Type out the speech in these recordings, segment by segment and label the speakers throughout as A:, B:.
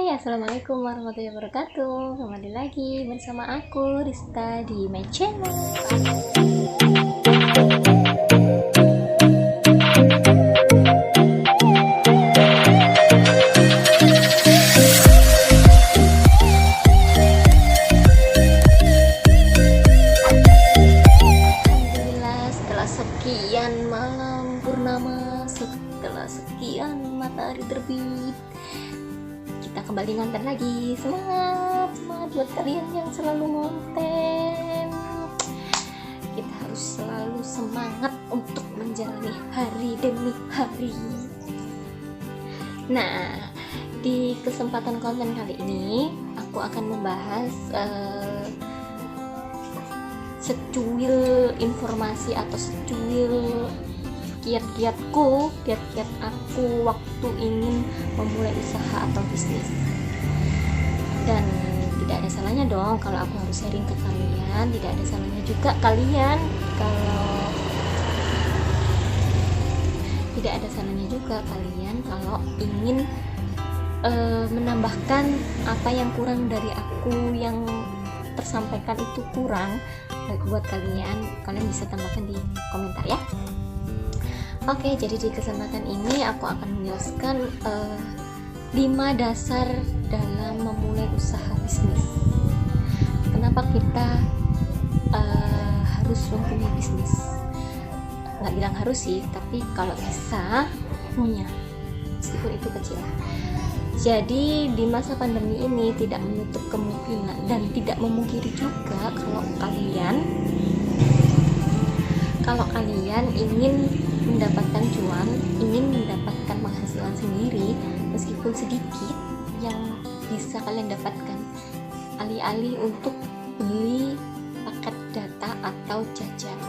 A: Assalamualaikum warahmatullahi wabarakatuh. Kembali lagi bersama aku Rista di my channel. Alhamdulillah, setelah sekian malam purnama, setelah sekian matahari terbit, kita kembali ngonten lagi. Semangat buat kalian yang selalu ngonten. Kita harus selalu semangat untuk menjalani hari demi hari. Nah, di kesempatan konten kali ini aku akan membahas secuil informasi atau secuil kiat-kiat aku waktu ingin memulai usaha atau bisnis. Dan tidak ada salahnya dong kalau aku harus sharing ke kalian, tidak ada salahnya juga kalian kalau ingin menambahkan apa yang kurang dari aku, yang tersampaikan itu kurang buat kalian bisa tambahkan di komentar ya. Oke, jadi di kesempatan ini aku akan menjelaskan 5 dasar dalam memulai usaha bisnis. Kenapa kita harus mempunyai bisnis? Nggak bilang harus sih, tapi kalau bisa punya, meskipun itu kecil. Jadi di masa pandemi ini tidak menutup kemungkinan dan tidak memungkiri juga kalau kalian ingin mendapatkan cuan, ingin mendapatkan penghasilan sendiri meskipun sedikit yang bisa kalian dapatkan alih-alih untuk beli paket data atau jajan.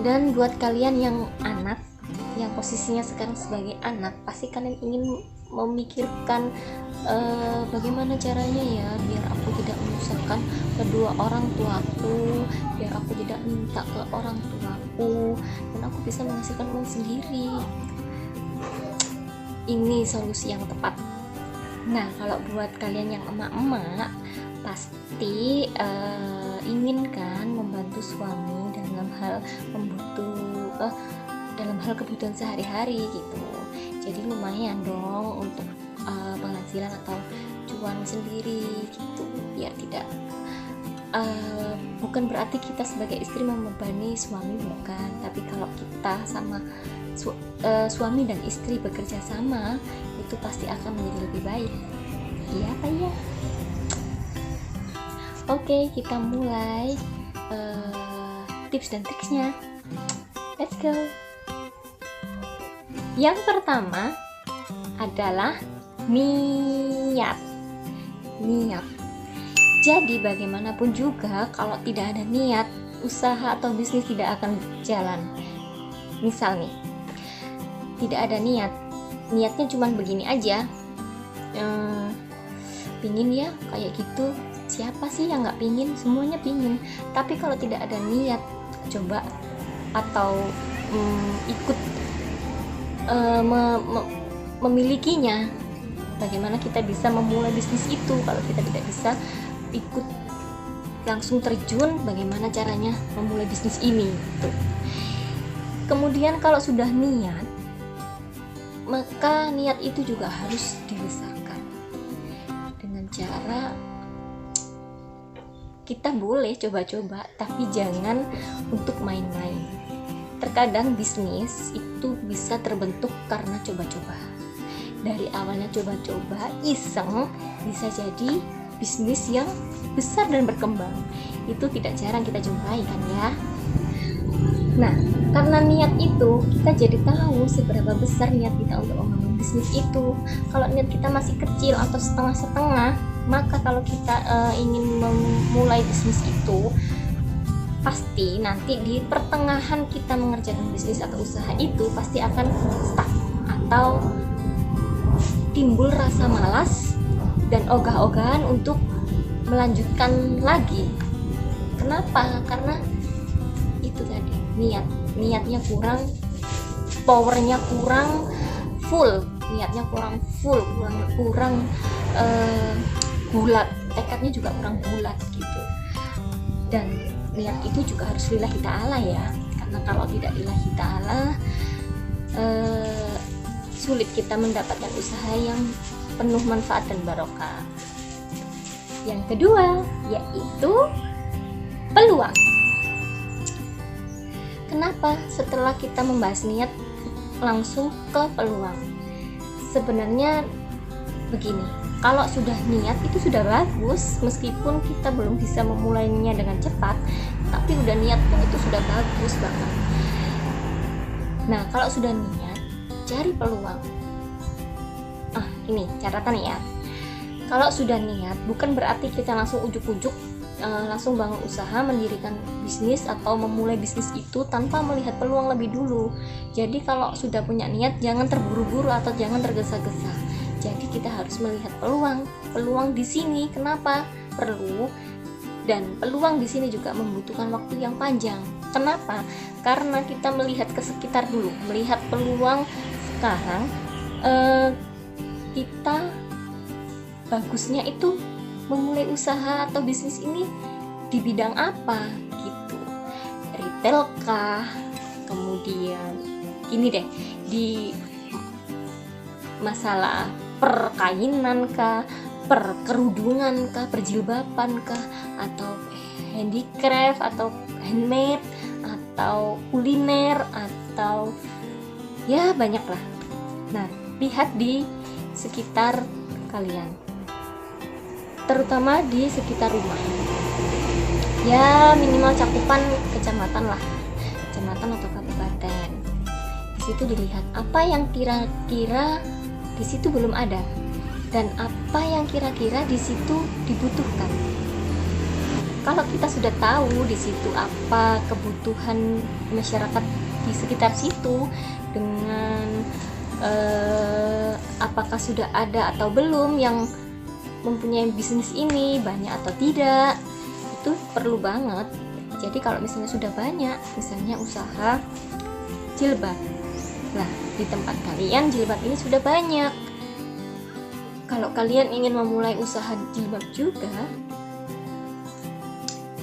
A: Dan buat kalian yang anak, yang posisinya sekarang sebagai anak, pasti kalian ingin memikirkan bagaimana caranya ya biar aku tidak menyusahkan kedua orang tuaku, biar aku tidak minta ke orang tuaku, dan aku bisa menghasilkan uang sendiri. Ini solusi yang tepat. Nah, kalau buat kalian yang emak-emak, pasti ingin kan membantu suami dalam hal dalam hal kebutuhan sehari-hari gitu. Jadi lumayan dong untuk penghasilan atau cuan sendiri gitu, biar tidak bukan berarti kita sebagai istri membebani suami, bukan, tapi kalau kita sama suami dan istri bekerja sama, itu pasti akan menjadi lebih baik. Iya apa ya? Oke, kita mulai tips dan triksnya. Let's go. Yang pertama adalah niat. Jadi bagaimanapun juga kalau tidak ada niat, usaha atau bisnis tidak akan jalan. Misal nih, tidak ada niatnya cuma begini aja, pingin ya kayak gitu. Siapa sih yang nggak pingin? Semuanya pingin. Tapi kalau tidak ada niat coba atau ikut memilikinya, bagaimana kita bisa memulai bisnis itu? Kalau kita tidak bisa ikut langsung terjun, bagaimana caranya memulai bisnis ini tuh. Kemudian kalau sudah niat, maka niat itu juga harus dibesarkan dengan cara kita boleh coba-coba, tapi jangan untuk main-main. Terkadang bisnis itu bisa terbentuk karena coba-coba. Dari awalnya coba-coba, iseng, bisa jadi bisnis yang besar dan berkembang. Itu tidak jarang kita jumpai kan ya. Nah, karena niat itu, kita jadi tahu seberapa besar niat kita untuk membangun bisnis itu. Kalau niat kita masih kecil atau setengah-setengah, maka kalau kita ingin memulai bisnis itu, pasti nanti di pertengahan kita mengerjakan bisnis atau usaha itu pasti akan stuck atau timbul rasa malas dan ogah-ogahan untuk melanjutkan lagi. Kenapa? Karena itu tadi, niatnya kurang, powernya kurang full niatnya kurang full, kurang bulat, tekadnya juga kurang bulat gitu. Dan niat itu juga harus lillahi ta'ala ya, karena kalau tidak lillahi ta'ala sulit kita mendapatkan usaha yang penuh manfaat dan barokah. Yang kedua yaitu peluang. Kenapa setelah kita membahas niat langsung ke peluang? Sebenarnya begini, kalau sudah niat itu sudah bagus, meskipun kita belum bisa memulainya dengan cepat, tapi udah niat itu sudah bagus banget. Nah, kalau sudah niat, cari peluang. Ini catatan ya. Kalau sudah niat, bukan berarti kita langsung ujuk-ujuk langsung bangun usaha, mendirikan bisnis atau memulai bisnis itu tanpa melihat peluang lebih dulu. Jadi kalau sudah punya niat, jangan terburu-buru atau jangan tergesa-gesa. Jadi kita harus melihat peluang di sini. Kenapa perlu? Dan peluang di sini juga membutuhkan waktu yang panjang. Kenapa? Karena kita melihat ke sekitar dulu, melihat peluang sekarang. Kita bagusnya itu memulai usaha atau bisnis ini di bidang apa gitu, retail kah, kemudian ini deh di masalah perkainan kah, perkerudungan kah, perjilbaban kah, atau handicraft atau handmade atau kuliner atau ya banyak lah. Nah, lihat di sekitar kalian, terutama di sekitar rumah ya, minimal cakupan kecamatan lah, kecamatan atau kabupaten. Di situ dilihat apa yang kira-kira di situ belum ada dan apa yang kira-kira di situ dibutuhkan. Kalau kita sudah tahu di situ apa kebutuhan masyarakat di sekitar situ, dengan apakah sudah ada atau belum yang mempunyai bisnis ini, banyak atau tidak, itu perlu banget. Jadi kalau misalnya sudah banyak, misalnya usaha jilbab, lah di tempat kalian jilbab ini sudah banyak. Kalau kalian ingin memulai usaha jilbab juga,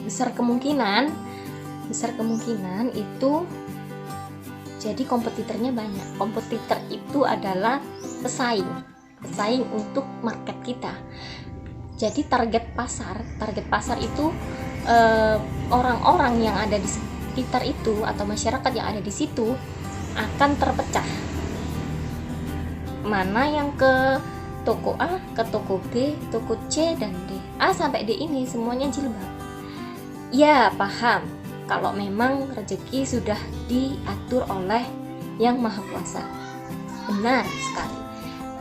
A: besar kemungkinan itu jadi kompetitornya banyak. Kompetitor itu adalah pesaing untuk market kita. Jadi target pasar itu orang-orang yang ada di sekitar itu atau masyarakat yang ada di situ akan terpecah. Mana yang ke toko A, ke toko B, toko C dan D. A sampai D ini semuanya jilbab. Ya, paham. Kalau memang rezeki sudah diatur oleh Yang Maha Kuasa. Benar sekali.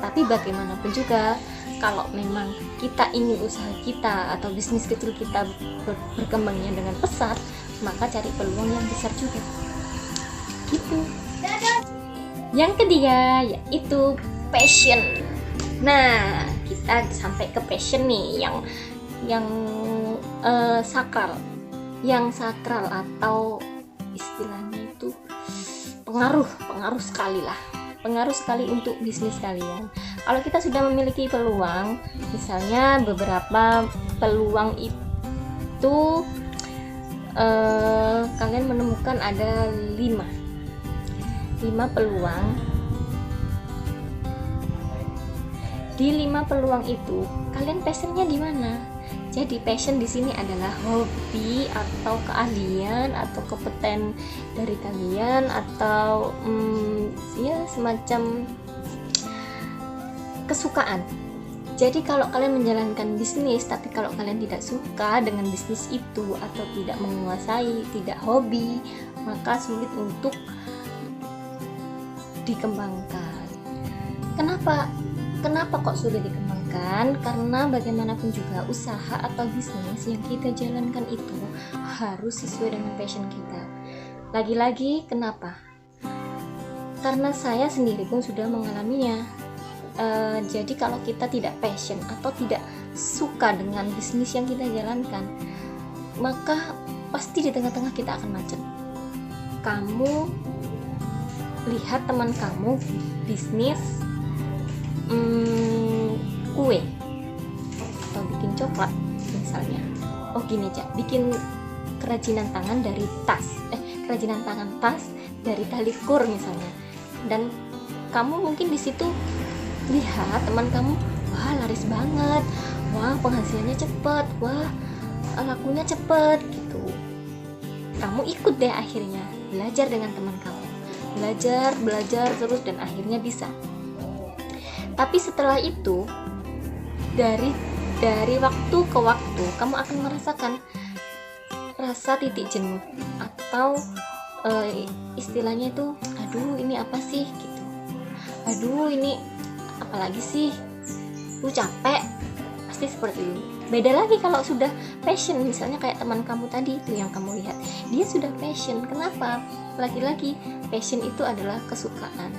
A: Tapi bagaimanapun juga, kalau memang kita ingin usaha kita atau bisnis kecil kita berkembangnya dengan pesat, maka cari peluang yang besar juga. Gitu. Yang ketiga yaitu passion. Nah, kita sampai ke passion nih yang sakral. Yang sakral atau istilahnya itu pengaruh sekali lah. Pengaruh sekali untuk bisnis kalian. Kalau kita sudah memiliki peluang, misalnya beberapa peluang itu kalian menemukan ada 5 peluang. Di 5 peluang itu kalian passionnya di mana? Jadi passion di sini adalah hobi atau keahlian atau kompeten dari kalian atau ya semacam kesukaan. Jadi kalau kalian menjalankan bisnis tapi kalau kalian tidak suka dengan bisnis itu atau tidak menguasai, tidak hobi, maka sulit untuk dikembangkan. Kenapa kok sulit dikembangkan? Karena bagaimanapun juga usaha atau bisnis yang kita jalankan itu harus sesuai dengan passion kita. Lagi-lagi kenapa? Karena saya sendiri pun sudah mengalaminya. Jadi kalau kita tidak passion atau tidak suka dengan bisnis yang kita jalankan, maka pasti di tengah-tengah kita akan macet. Kamu lihat teman kamu bisnis kue atau bikin coklat misalnya. Oh gini aja, bikin kerajinan tangan tas dari tali kur misalnya. Dan kamu mungkin di situ lihat teman kamu, wah laris banget, wah penghasilannya cepet, wah lakunya cepet gitu. Kamu ikut deh, akhirnya belajar dengan teman kamu, belajar terus dan akhirnya bisa. Tapi setelah itu dari waktu ke waktu kamu akan merasakan rasa titik jenuh atau istilahnya itu, aduh ini apa sih gitu, aduh ini apalagi sih, capek, pasti seperti itu. Beda lagi kalau sudah passion, misalnya kayak teman kamu tadi itu yang kamu lihat, dia sudah passion. Kenapa? Lagi-lagi passion itu adalah kesukaan.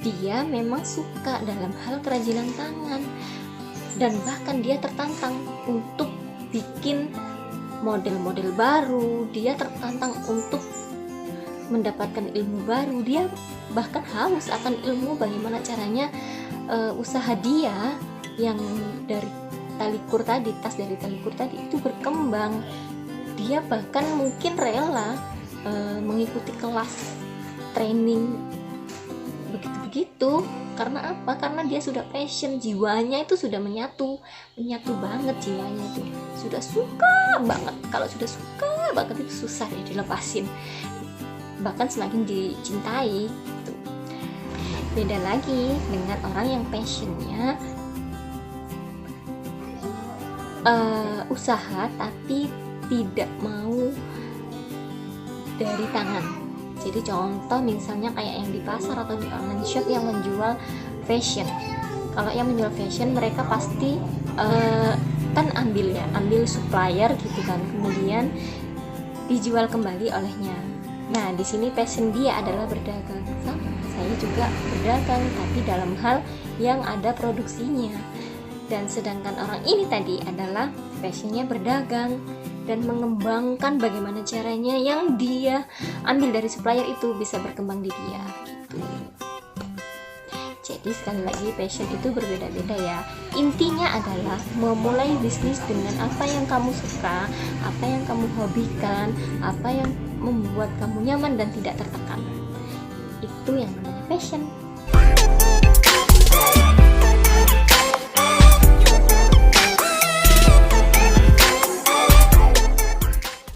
A: Dia memang suka dalam hal kerajinan tangan, dan bahkan dia tertantang untuk bikin model-model baru, dia tertantang untuk mendapatkan ilmu baru, dia bahkan haus akan ilmu bagaimana caranya usaha dia yang dari talikur tadi, tas dari talikur tadi itu berkembang. Dia bahkan mungkin rela mengikuti kelas training begitu. Karena apa? Karena dia sudah passion, jiwanya itu sudah menyatu banget, jiwanya itu sudah suka banget. Kalau sudah suka banget itu susah ya dilepasin, bahkan semakin dicintai gitu. Beda lagi dengan orang yang passionnya usaha tapi tidak mau dari tangan. Jadi contoh misalnya kayak yang di pasar atau di online shop yang menjual fashion. Kalau yang menjual fashion, mereka pasti kan ambil supplier gitu kan, kemudian dijual kembali olehnya. Nah di sini passion dia adalah berdagang. Sama, saya juga berdagang tapi dalam hal yang ada produksinya. Dan sedangkan orang ini tadi adalah passionnya berdagang dan mengembangkan bagaimana caranya yang dia ambil dari supplier itu bisa berkembang di dia gitu. Jadi sekali lagi passion itu berbeda-beda ya. Intinya adalah memulai bisnis dengan apa yang kamu suka, apa yang kamu hobikan, apa yang membuat kamu nyaman dan tidak tertekan. Itu yang namanya passion.